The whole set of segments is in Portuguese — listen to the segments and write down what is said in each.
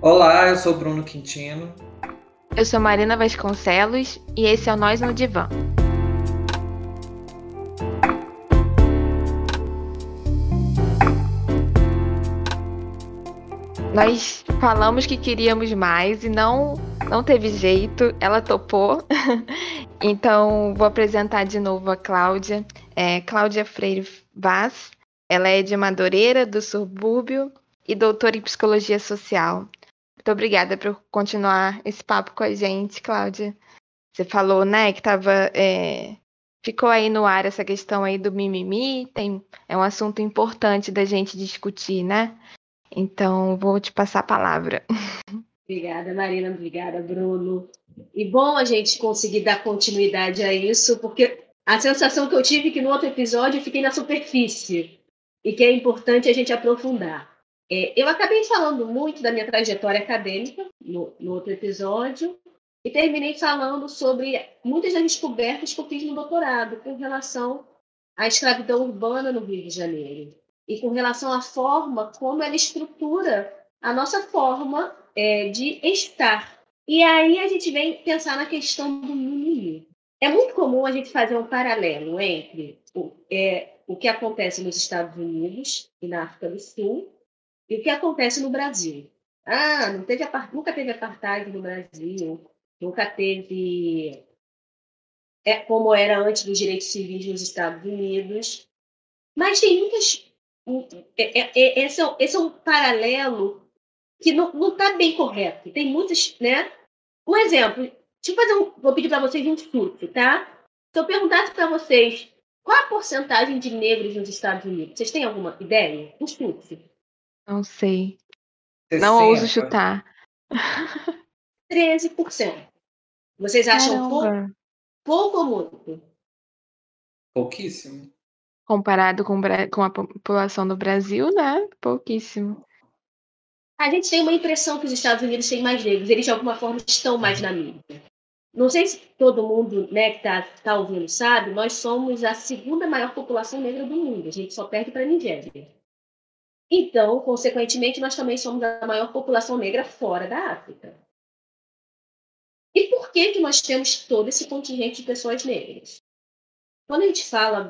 Olá, eu sou Bruno Quintino. Eu sou Marina Vasconcelos e esse é o Nós no Divã. Nós falamos que queríamos mais e não teve jeito, ela topou. Então, vou apresentar de novo a Cláudia. Cláudia Freire Vaz. Ela é de Madureira, do subúrbio, e doutora em Psicologia Social. Muito obrigada por continuar esse papo com a gente, Cláudia. Você falou, né, que ficou aí no ar essa questão aí do mimimi. É um assunto importante da gente discutir, né? Então, vou te passar a palavra. Obrigada, Marina. Obrigada, Bruno. E bom a gente conseguir dar continuidade a isso, porque a sensação que eu tive é que no outro episódio eu fiquei na superfície e que é importante a gente aprofundar. Eu acabei falando muito da minha trajetória acadêmica no outro episódio e terminei falando sobre muitas das descobertas que eu fiz no doutorado com relação à escravidão urbana no Rio de Janeiro e com relação à forma como ela estrutura a nossa forma de estar. E aí a gente vem pensar na questão do mimimi. É muito comum a gente fazer um paralelo entre o que acontece nos Estados Unidos e na África do Sul e o que acontece no Brasil. Nunca teve apartheid no Brasil, nunca teve como era antes dos direitos civis nos Estados Unidos. Mas tem muitas... Esse é um paralelo que não está bem correto. Tem muitas, né? Um exemplo, vou pedir para vocês um chute, tá? Se eu perguntasse para vocês qual a porcentagem de negros nos Estados Unidos, vocês têm alguma ideia? Um chute. Não sei. 60. Não ouso chutar. 13%. Vocês acham pouco ou muito? Pouquíssimo. Comparado com a população do Brasil, né? Pouquíssimo. A gente tem uma impressão que os Estados Unidos têm mais negros. Eles, de alguma forma, estão mais na mídia. Não sei se todo mundo, né, que tá ouvindo sabe, nós somos a segunda maior população negra do mundo. A gente só perde para a Nigéria. Então, consequentemente, nós também somos a maior população negra fora da África. E por que nós temos todo esse contingente de pessoas negras? Quando a gente fala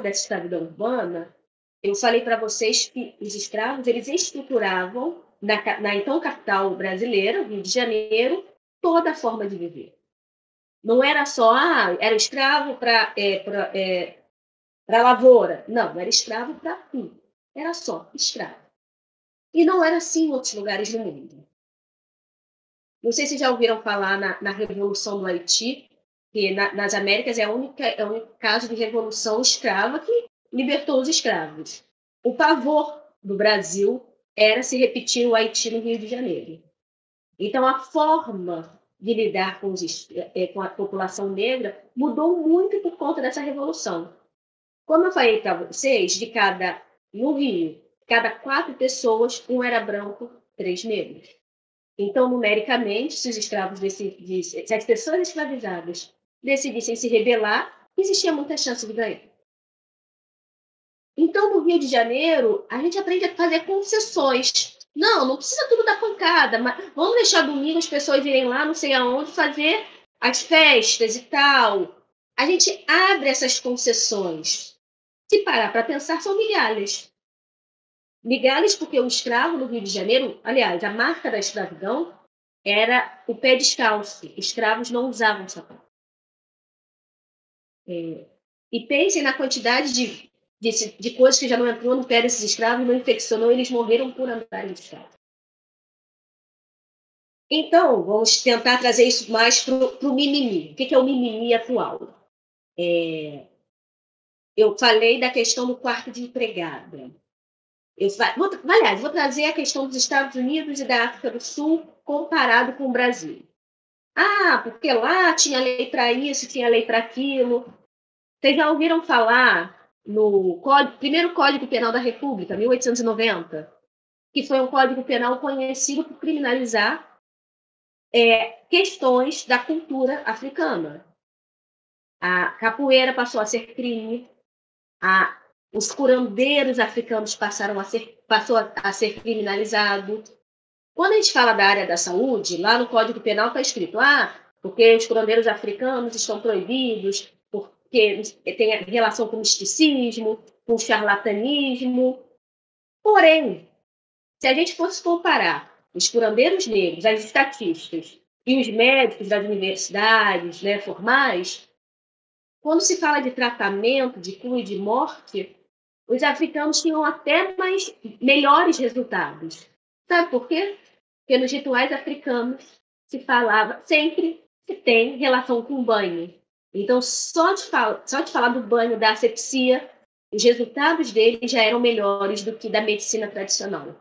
dessa escravidão urbana, eu falei para vocês que os escravos eles estruturavam na então capital brasileira, Rio de Janeiro, toda a forma de viver. Não era só, era escravo para lavoura. Não, era escravo para tudo. Era só escravo. E não era assim em outros lugares do mundo. Não sei se já ouviram falar na Revolução do Haiti, que nas Américas é o único caso de revolução escrava que libertou os escravos. O pavor do Brasil era se repetir o Haiti no Rio de Janeiro. Então, a forma de lidar com a população negra mudou muito por conta dessa revolução. Como eu falei para vocês, no Rio, cada 4 pessoas, um era branco, 3 negros. Então, numericamente, se as pessoas escravizadas decidissem se rebelar, existia muita chance de ganhar. Então, no Rio de Janeiro, a gente aprende a fazer concessões. Não precisa tudo dar pancada, mas vamos deixar domingo as pessoas irem lá, não sei aonde, fazer as festas e tal. A gente abre essas concessões. Se parar para pensar, são migalhas. Migalhas porque o escravo no Rio de Janeiro, aliás, a marca da escravidão era o pé descalço. Escravos não usavam sapato. E pensem na quantidade de coisas que já não entrou no pé desses escravos, não infeccionou, eles morreram por andarem descalços. Então, vamos tentar trazer isso mais para o mimimi. O que é o mimimi atual? Eu falei da questão do quarto de empregada. Vou trazer a questão dos Estados Unidos e da África do Sul comparado com o Brasil. Porque lá tinha lei para isso, tinha lei para aquilo. Vocês já ouviram falar no primeiro Código Penal da República, 1890, que foi um código penal conhecido por criminalizar questões da cultura africana. A capoeira passou a ser crime, os curandeiros africanos passou a ser criminalizado. Quando a gente fala da área da saúde, lá no Código Penal está escrito, porque os curandeiros africanos estão proibidos, porque tem relação com misticismo, com charlatanismo. Porém, se a gente fosse comparar os curandeiros negros, as estatísticas, e os médicos das universidades, né, formais, quando se fala de tratamento, de cura e de morte, os africanos tinham até melhores resultados. Sabe por quê? Porque nos rituais africanos se falava sempre que tem relação com o banho. Então, só de falar do banho, da asepsia, os resultados dele já eram melhores do que da medicina tradicional.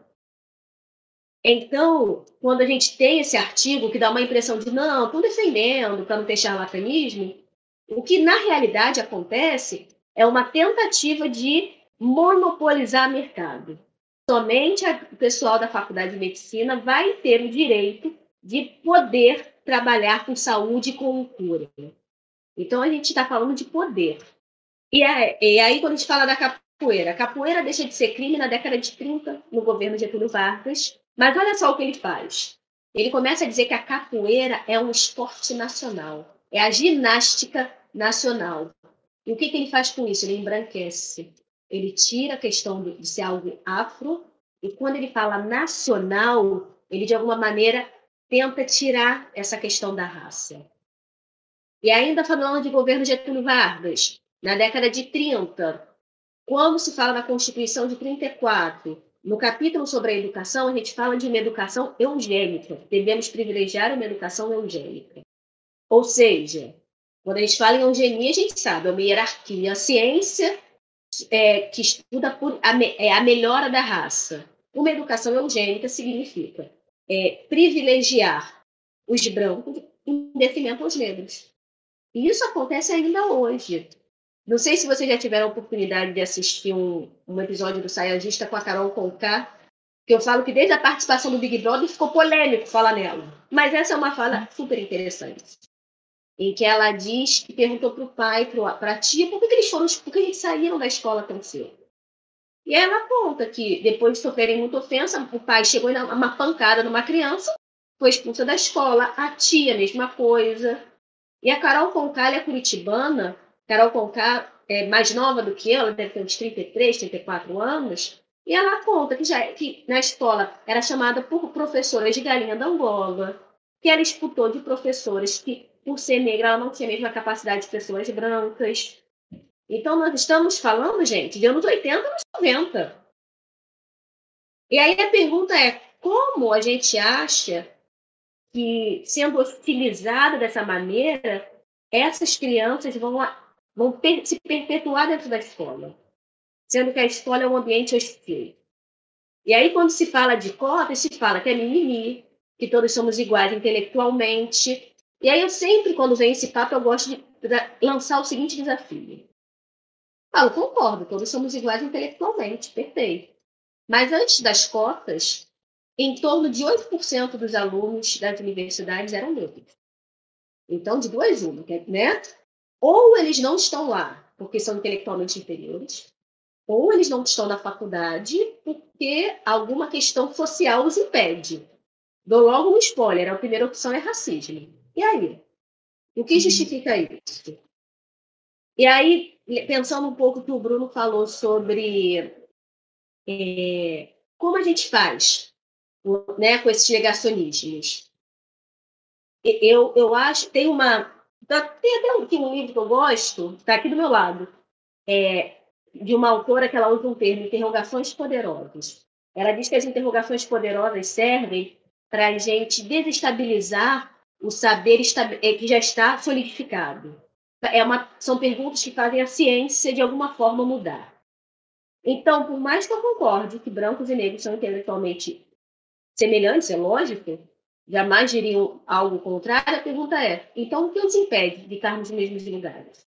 Então, quando a gente tem esse artigo que dá uma impressão de não, estão defendendo para não ter charlatanismo, o que na realidade acontece é uma tentativa de monopolizar o mercado. Somente o pessoal da faculdade de medicina vai ter o direito de poder trabalhar com saúde e com cura. Então, a gente está falando de poder. E aí, quando a gente fala da capoeira, a capoeira deixa de ser crime na década de 30, no governo Getúlio Vargas. Mas olha só o que ele faz. Ele começa a dizer que a capoeira é um esporte nacional. É a ginástica nacional. E o que ele faz com isso? Ele embranquece. Ele tira a questão de ser algo afro. E quando ele fala nacional, ele, de alguma maneira, tenta tirar essa questão da raça. E ainda falando de governo Getúlio Vargas, na década de 30, quando se fala na Constituição de 34, no capítulo sobre a educação, a gente fala de uma educação eugênica. Devemos privilegiar uma educação eugênica. Ou seja, quando a gente fala em eugenia, a gente sabe, é uma hierarquia. A ciência que estuda a melhora da raça. Uma educação eugênica significa privilegiar os brancos em detrimento aos negros. E isso acontece ainda hoje. Não sei se vocês já tiveram a oportunidade de assistir um episódio do Saiagista com a Carol Conká, que eu falo que desde a participação do Big Brother ficou polêmico falar nela. Mas essa é uma fala super interessante. Em que ela diz que perguntou para o pai, para a tia, por que eles saíram da escola tão cedo? E ela conta que depois de sofrerem muita ofensa, o pai chegou em uma pancada numa criança, foi expulsa da escola, a tia, mesma coisa. E a Carol Conká, ela é curitibana. Carol Conká é mais nova do que ela, deve ter uns 33, 34 anos, e ela conta que na escola era chamada por professoras de galinha da Angola, que ela escutou de professoras que, por ser negra, ela não tinha a mesma capacidade de pessoas brancas. Então, nós estamos falando, gente, de anos 80 anos 90. E aí a pergunta é, como a gente acha que, sendo hostilizada dessa maneira, essas crianças vão se perpetuar dentro da escola, sendo que a escola é um ambiente hostil. E aí, quando se fala de cotas, se fala que é mimimi, que todos somos iguais intelectualmente. E aí, eu sempre, quando vem esse papo, eu gosto de lançar o seguinte desafio. Eu concordo, todos somos iguais intelectualmente, perfeito. Mas antes das cotas, em torno de 8% dos alunos das universidades eram negros. Então, de duas uma, né? Ou eles não estão lá porque são intelectualmente inferiores, ou eles não estão na faculdade porque alguma questão social os impede. Dou logo um spoiler, a primeira opção é racismo. E aí? O que justifica isso? E aí, pensando um pouco que o Bruno falou sobre como a gente faz, né, com esses negacionismos. Eu acho, tem até um livro que eu gosto, está aqui do meu lado, de uma autora que ela usa um termo, interrogações poderosas. Ela diz que as interrogações poderosas servem para a gente desestabilizar o saber que já está solidificado. São perguntas que fazem a ciência, de alguma forma, mudar. Então, por mais que eu concorde que brancos e negros são intelectualmente semelhantes, é lógico, jamais diriam algo contrário, a pergunta é, então o que nos impede de estarmos nos mesmos lugares?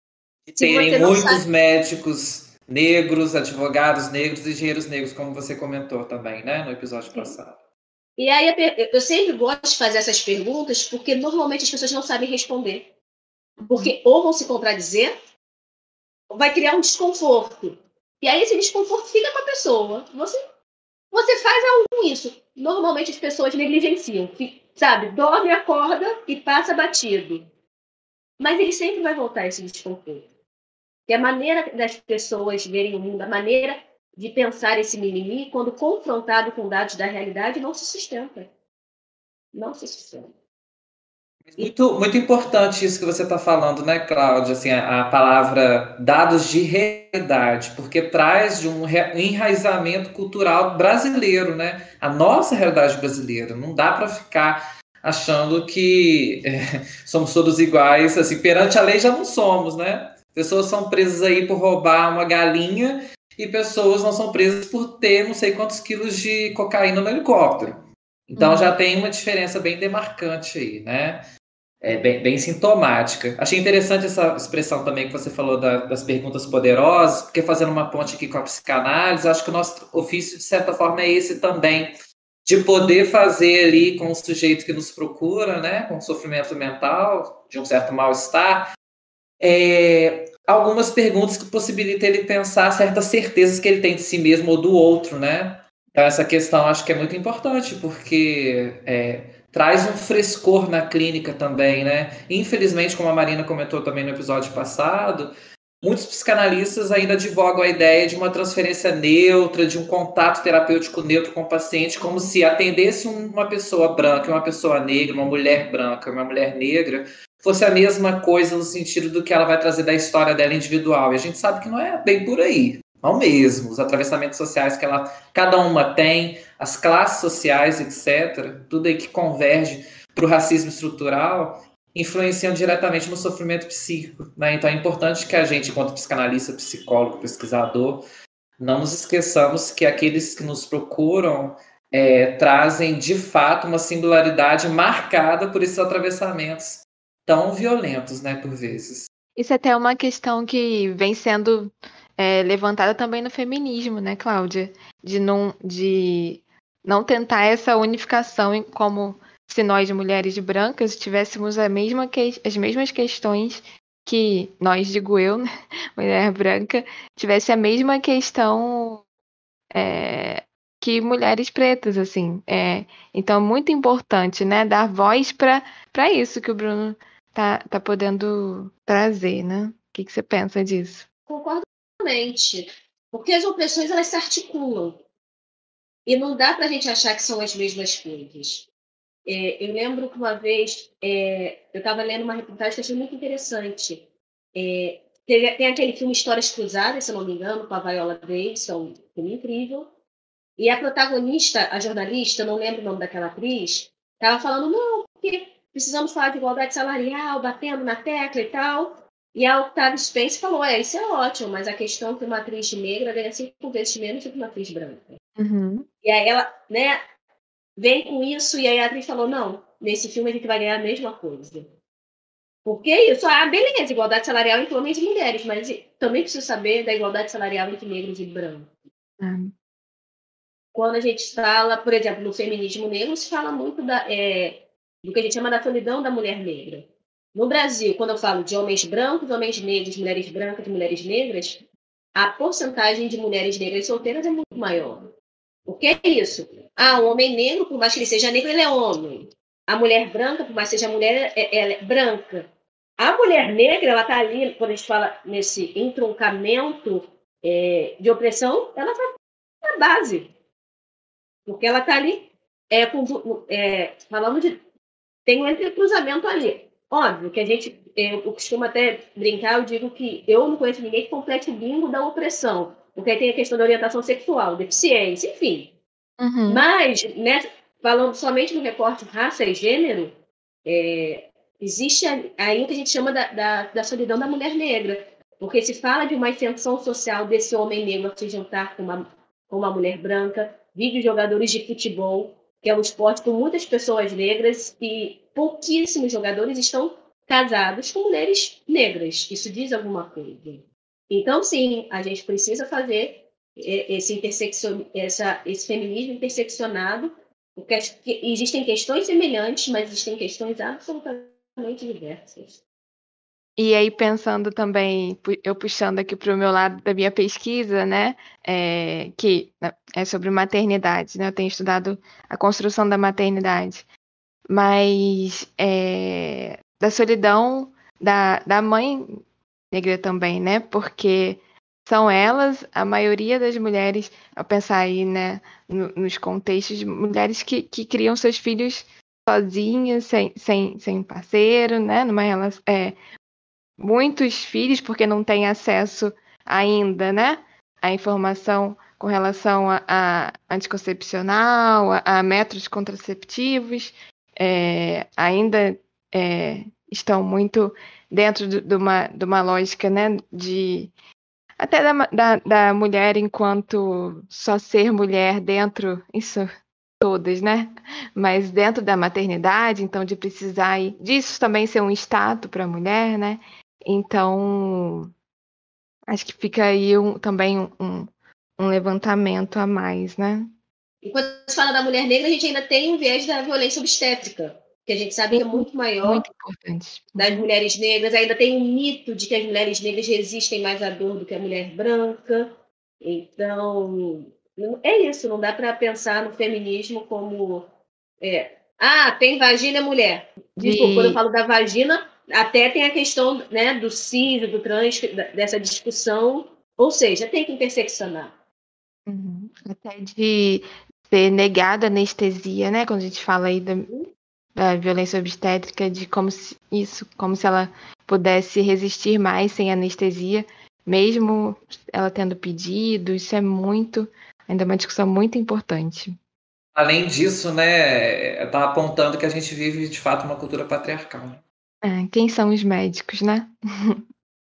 E terem muitos médicos negros, advogados negros, engenheiros negros, como você comentou também, né, no episódio passado. E aí eu sempre gosto de fazer essas perguntas porque normalmente as pessoas não sabem responder. Porque ou vão se contradizer, ou vai criar um desconforto. E aí esse desconforto fica com a pessoa. Você Você faz algo com isso. Normalmente as pessoas negligenciam, sabe? Dorme, acorda e passa batido. Mas ele sempre vai voltar a esse desconforto. E a maneira das pessoas verem o mundo, a maneira de pensar esse mimimi, quando confrontado com dados da realidade, não se sustenta. Não se sustenta. Muito, muito importante isso que você está falando, né, Cláudia? Assim, a palavra dados de realidade, porque traz de um enraizamento cultural brasileiro, né? A nossa realidade brasileira. Não dá para ficar achando que somos todos iguais. Assim, perante a lei já não somos, né? Pessoas são presas aí por roubar uma galinha e pessoas não são presas por ter não sei quantos quilos de cocaína no helicóptero. Então já tem uma diferença bem demarcante aí, né? É bem sintomática. Achei interessante essa expressão também que você falou das perguntas poderosas, porque fazendo uma ponte aqui com a psicanálise, acho que o nosso ofício, de certa forma, é esse também, de poder fazer ali com o sujeito que nos procura, né, com sofrimento mental, de um certo mal-estar, algumas perguntas que possibilitem ele pensar certas certezas que ele tem de si mesmo ou do outro, né? Então, essa questão acho que é muito importante, porque traz um frescor na clínica também, né? Infelizmente, como a Marina comentou também no episódio passado, muitos psicanalistas ainda advogam a ideia de uma transferência neutra, de um contato terapêutico neutro com o paciente, como se atendesse uma pessoa branca, uma pessoa negra, uma mulher branca, uma mulher negra, fosse a mesma coisa no sentido do que ela vai trazer da história dela individual. E a gente sabe que não é bem por aí. Não mesmo. Os atravessamentos sociais que cada uma tem, as classes sociais, etc., tudo aí que converge para o racismo estrutural, influenciam diretamente no sofrimento psíquico, né? Então é importante que a gente, enquanto psicanalista, psicólogo, pesquisador, não nos esqueçamos que aqueles que nos procuram trazem, de fato, uma singularidade marcada por esses atravessamentos tão violentos, né, por vezes. Isso até é uma questão que vem sendo levantada também no feminismo, né, Cláudia? De não tentar essa unificação como se nós, mulheres brancas, tivéssemos as mesmas questões que nós, digo eu, né, mulher branca, tivesse a mesma questão que mulheres pretas, assim. Então, é muito importante, né, dar voz para isso que o Bruno tá podendo trazer, né? O que você pensa disso? Concordo totalmente. Porque as opressões, elas se articulam. E não dá para a gente achar que são as mesmas coisas. Eu lembro que uma vez eu estava lendo uma reportagem que eu achei muito interessante. Tem aquele filme Histórias Cruzadas, se eu não me engano, com a Viola Davis, é um filme incrível. E a protagonista, a jornalista, não lembro o nome daquela atriz, estava falando, não, porque precisamos falar de igualdade salarial, batendo na tecla e tal. E a Octavia Spencer falou, isso é ótimo, mas a questão é que uma atriz negra ganha 5 vezes menos do que uma atriz branca. Uhum. E aí ela, né, vem com isso, e aí a atriz falou, não, nesse filme a gente vai ganhar a mesma coisa. Porque é isso, beleza, igualdade salarial entre homens e mulheres, mas também preciso saber da igualdade salarial entre negros e brancos. Quando a gente fala, por exemplo, no feminismo negro, se fala muito do que a gente chama da solidão da mulher negra. No Brasil, quando eu falo de homens brancos, homens negros, mulheres brancas e mulheres negras, a porcentagem de mulheres negras solteiras é muito maior. O que é isso? O homem negro, por mais que ele seja negro, ele é homem. A mulher branca, por mais que seja mulher, ela é branca. A mulher negra, ela está ali, quando a gente fala nesse entroncamento de opressão, ela está na base. Porque ela está ali falando de... Tem um entrecruzamento ali. Óbvio que eu costumo até brincar, eu digo que eu não conheço ninguém que complete o bingo da opressão. Porque aí tem a questão da orientação sexual, deficiência, enfim. Uhum. Mas, falando somente do recorte raça e gênero, existe aí o que a gente chama da solidão da mulher negra. Porque se fala de uma ascensão social desse homem negro a se juntar com uma mulher branca, videojogadores de futebol, que é um esporte com muitas pessoas negras, e pouquíssimos jogadores estão casados com mulheres negras. Isso diz alguma coisa. Então, sim, a gente precisa fazer esse feminismo interseccionado, porque existem questões semelhantes, mas existem questões absolutamente diversas. E aí, pensando também, eu puxando aqui para o meu lado da minha pesquisa, né, que é sobre maternidade, né, eu tenho estudado a construção da maternidade, mas da solidão da mãe negra também, né, porque são elas, a maioria das mulheres, ao pensar aí, né, nos contextos, de mulheres que criam seus filhos sozinhas, sem parceiro, né, numa relação, muitos filhos, porque não têm acesso ainda, né, à informação com relação a anticoncepcional, a métodos contraceptivos, ainda estão muito dentro de uma lógica, né, até da mulher enquanto só ser mulher dentro, isso todas, né? Mas dentro da maternidade, então de precisar disso também ser um status para a mulher, né? Então, acho que fica aí também um levantamento a mais, né? E quando se fala da mulher negra, a gente ainda tem o viés da violência obstétrica, que a gente sabe que é muito maior, muito importante, das mulheres negras. Ainda tem um mito de que as mulheres negras resistem mais à dor do que a mulher branca. Então, é isso, não dá para pensar no feminismo como... tem vagina, é mulher. Desculpa, quando eu falo da vagina, até tem a questão, né, do cis, do trans, dessa discussão. Ou seja, tem que interseccionar. Até de ser negada a anestesia, né? Quando a gente fala aí da violência obstétrica, de como se ela pudesse resistir mais sem anestesia, mesmo ela tendo pedido. Isso é ainda uma discussão muito importante. Além disso, né, está apontando que a gente vive, de fato, uma cultura patriarcal. Quem são os médicos, né?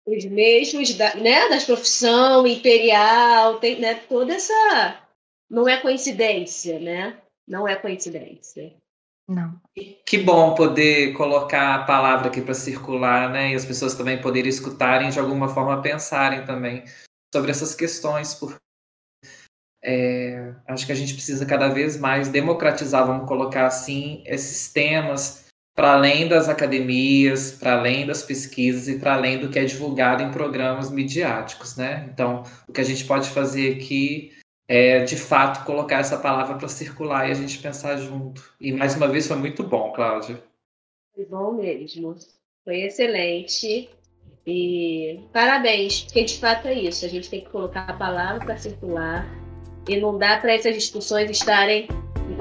Os mesmos das profissão imperial, tem, né, toda essa... Não é coincidência, né? Não é coincidência. Não. Que bom poder colocar a palavra aqui para circular, né? E as pessoas também poderem escutarem, de alguma forma pensarem também sobre essas questões, porque acho que a gente precisa cada vez mais democratizar, vamos colocar assim, esses temas para além das academias, para além das pesquisas e para além do que é divulgado em programas midiáticos, né? Então, o que a gente pode fazer aqui é, de fato, colocar essa palavra para circular e a gente pensar junto. E, mais uma vez, foi muito bom, Cláudia. Foi bom mesmo. Foi excelente. E parabéns, porque de fato é isso. A gente tem que colocar a palavra para circular. E não dá para essas discussões estarem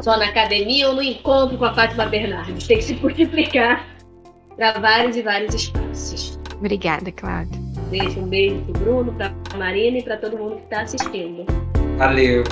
só na academia ou no encontro com a Fátima Bernardes. Tem que se multiplicar para vários e vários espaços. Obrigada, Cláudia. Um beijo para o Bruno, para a Marina e para todo mundo que está assistindo. Valeu.